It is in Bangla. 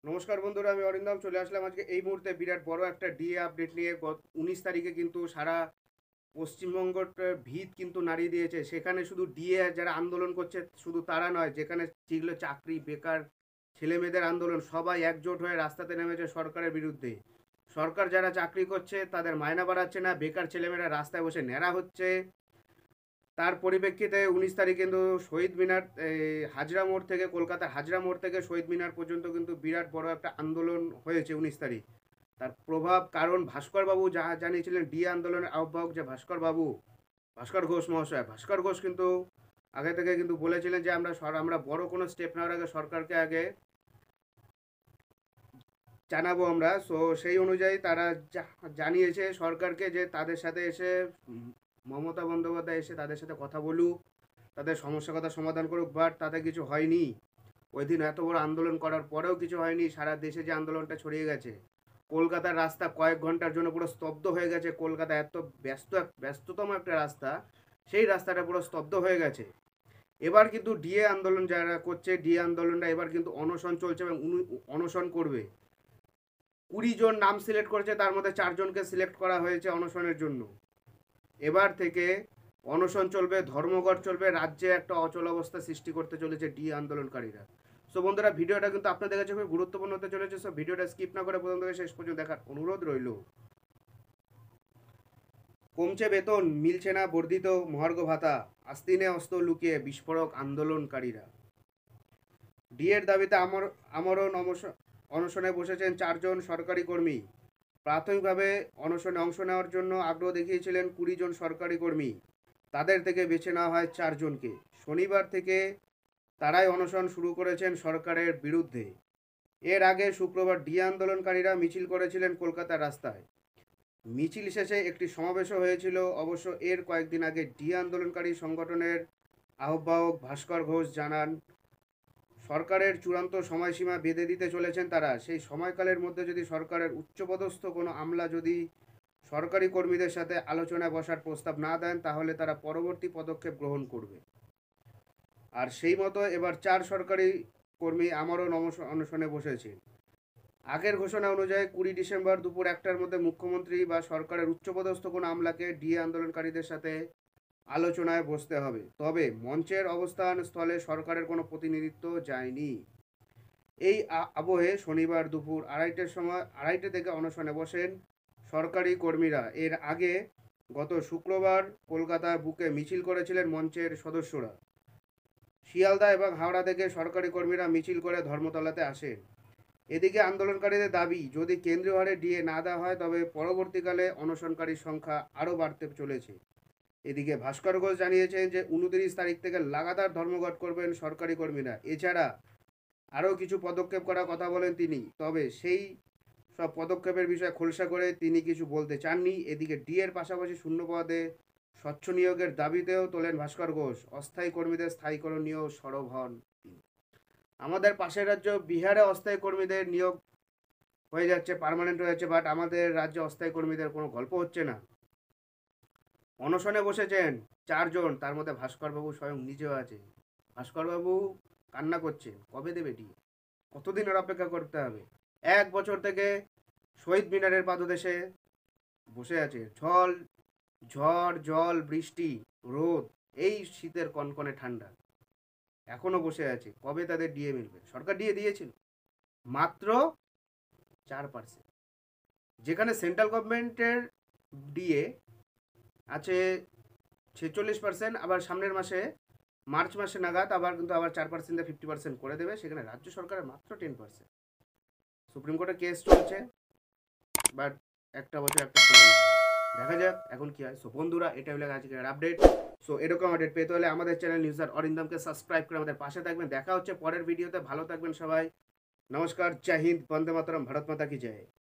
নমস্কার বন্ধুরা, আমি অরিন্দম চলে আসলাম আজকে এই মুহূর্তে বিরাট বড় একটা ডিএ আপডেট নিয়ে। 19 তারিখে কিন্তু সারা পশ্চিমবঙ্গটা ভিত কিন্তু নাড়িয়ে দিয়েছে। সেখানে শুধু ডিএ যারা আন্দোলন করছে শুধু তারা নয়, যেখানে যেগুলো চাকরি বেকার ছেলে মেয়েদের আন্দোলন, সবাই একজোট হয়ে রাস্তাতে নেমেছে সরকারের বিরুদ্ধে। সরকার যারা চাকরি করছে তাদের মায়না বাড়াচ্ছে না, বেকার ছেলেমেয়েরা রাস্তায় বসে ন্যাড়া হচ্ছে। তার পরিপ্রেক্ষিতে 19 তারিখ কিন্তু শহীদ মিনার, হাজরা মোড় থেকে, কলকাতার হাজরা মোড় থেকে শহীদ মিনার পর্যন্ত কিন্তু বিরাট বড় একটা আন্দোলন হয়েছে 19 তারিখ। তার প্রভাব কারণ ভাস্করবাবু যা জানিয়েছিলেন, ডিএ আন্দোলনের আহ্বায়ক যে ভাস্করবাবু, ভাস্কর ঘোষ মহাশয়, ভাস্কর ঘোষ কিন্তু আগে থেকে কিন্তু বলেছিলেন যে আমরা বড় কোনো স্টেপ নেওয়ার আগে সরকারকে আগে জানাবো আমরা। সো সেই অনুযায়ী তারা জানিয়েছে সরকারকে যে তাদের সাথে এসে মমতা বন্দ্যোপাধ্যায় এসে তাদের সাথে কথা বলুক, তাদের সমস্যার কথা সমাধান করুক। বাট তাতে কিছু হয়নি। ওই দিন এত বড় আন্দোলন করার পরেও কিছু হয়নি। সারা দেশে যে আন্দোলনটা ছড়িয়ে গেছে, কলকাতার রাস্তা কয়েক ঘন্টার জন্য পুরো স্তব্ধ হয়ে গেছে। কলকাতা এত ব্যস্ততম একটা রাস্তা, সেই রাস্তাটা পুরো স্তব্ধ হয়ে গেছে। এবার কিন্তু ডিএ আন্দোলন যারা করছে, ডিএ আন্দোলনটা এবার কিন্তু অনশন চলছে এবং অনশন করবে। 20 জন নাম সিলেক্ট করেছে, তার মধ্যে 4 জনকে সিলেক্ট করা হয়েছে অনশনের জন্য। এবার থেকে অনশন চলবে, ধর্মঘট চলবে, রাজ্যে একটা অচল অবস্থা সৃষ্টি করতে চলেছে ডি আন্দোলনকারীরা। সো বন্ধুরা, ভিডিওটা কিন্তু আপনাদের কাছে খুব গুরুত্বপূর্ণ হতে চলেছে। সো ভিডিওটা স্কিপ না করে প্রথম থেকে শেষ পর্যন্ত দেখার অনুরোধ রইল। কমছে বেতন, মিলছে না বর্ধিত মহার্ঘ ভাতা, আস্তিনে অস্ত্র লুকিয়ে বিস্ফোরক আন্দোলনকারীরা। ডিএর দাবিতে আমরণ অনশনে বসেছেন 4 জন সরকারি কর্মী। প্রাথমিকভাবে অনশনে অংশ নেওয়ার জন্য আগ্রহ দেখিয়েছিলেন 20 জন সরকারি কর্মী। তাদের থেকে বেছে নেওয়া হয় 4 জনকে। শনিবার থেকে তারাই অনশন শুরু করেছেন সরকারের বিরুদ্ধে। এর আগে শুক্রবার ডি আন্দোলনকারীরা মিছিল করেছিলেন কলকাতার রাস্তায়। মিছিল শেষে একটি সমাবেশও হয়েছিল। অবশ্য এর কয়েকদিন আগে ডি আন্দোলনকারী সংগঠনের আহ্বায়ক ভাস্কর ঘোষ জানান, সরকারের চূড়ান্ত সময়সীমা বেঁধে দিতে চলেছেন তারা। সেই সময়কালের মধ্যে যদি সরকারের উচ্চপদস্থ কোনো আমলা যদি সরকারি কর্মীদের সাথে আলোচনায় বসার প্রস্তাব না দেন, তাহলে তারা পরবর্তী পদক্ষেপ গ্রহণ করবে। আর সেই মতো এবার 4 সরকারি কর্মী আমরণ অনশনে বসেছে। আগের ঘোষণা অনুযায়ী 20 ডিসেম্বর দুপুর 1টার মধ্যে মুখ্যমন্ত্রী বা সরকারের উচ্চপদস্থ কোনো আমলাকে ডিএ আন্দোলনকারীদের সাথে আলোচনায় বসতে হবে। তবে মঞ্চের অবস্থান স্থলে সরকারের কোনো প্রতিনিধিত্ব যায়নি। এই আবহে শনিবার দুপুর 2:30 থেকে অনশনে বসেন সরকারি কর্মীরা। এর আগে গত শুক্রবার কলকাতার বুকে মিছিল করেছিলেন মঞ্চের সদস্যরা। শিয়ালদা এবং হাওড়া থেকে সরকারি কর্মীরা মিছিল করে ধর্মতলাতে আসেন। এদিকে আন্দোলনকারীদের দাবি, যদি কেন্দ্রীয় হারে ডিএ না দেওয়া হয় তবে পরবর্তীকালে অনশনকারীর সংখ্যা আরও বাড়তে চলেছে। এদিকে ভাস্কর ঘোষ জানিয়েছেন যে 29 তারিখ থেকে লাগাতার ধর্মঘট করবেন সরকারি কর্মীরা। এছাড়া আরও কিছু পদক্ষেপ করার কথা বলেন তিনি, তবে সেই সব পদক্ষেপের বিষয়ে খোলসা করে তিনি কিছু বলতে চাননি। এদিকে ডিএর পাশাপাশি শূন্য পদে স্বচ্ছ নিয়োগের দাবিতেও তোলেন ভাস্কর ঘোষ। অস্থায়ী কর্মীদের স্থায়ীকরণ নিয়েও সরব হন তিনি। আমাদের পাশের রাজ্য বিহারে অস্থায়ী কর্মীদের নিয়োগ হয়ে যাচ্ছে, পার্মানেন্ট হয়ে যাচ্ছে, বাট আমাদের রাজ্যে অস্থায়ী কর্মীদের কোনো গল্প হচ্ছে না। অনশনে বসেছেন 4 জন, তার মধ্যে ভাস্করবাবু স্বয়ং নিজেও আছে। ভাস্করবাবু কান্না করছেন, কবে দেবে ডি? কতদিন আর অপেক্ষা করতে হবে? 1 বছর থেকে শহীদ মিনারের পাদদেশে বসে আছে। ঝড় জল বৃষ্টি রোদ, এই শীতের কনকনে ঠান্ডা, এখনো বসে আছে। কবে তাদের ডিএ মিলবে? সরকার ডিএ দিয়েছিল মাত্র 4%, যেখানে সেন্ট্রাল গভর্নমেন্টের ডিএ আছে 46%। আবার সামনের মাসে মার্চ মাসে নাগাদ আবার 4% 50% করে দেবে। সেখানে রাজ্য সরকারের মাত্র 10%। সুপ্রিম কোর্টে কেস চলছে, বাট একটা বছর একটা শুনানি, দেখা যাক এখন কি হয়। সো বন্ধুরা, এটা হলো আজকের আপডেট। সো এরকম আপডেট পেতে হলে আমাদের চ্যানেল নিউজার অরিন্দমকে সাবস্ক্রাইব করে আমাদের পাশে থাকবেন। দেখা হচ্ছে পরের ভিডিওতে। ভালো থাকবেন সবাই। নমস্কার, জয় হিন্দ, বন্দে মাতরম, ভারত মাতা কি জয়।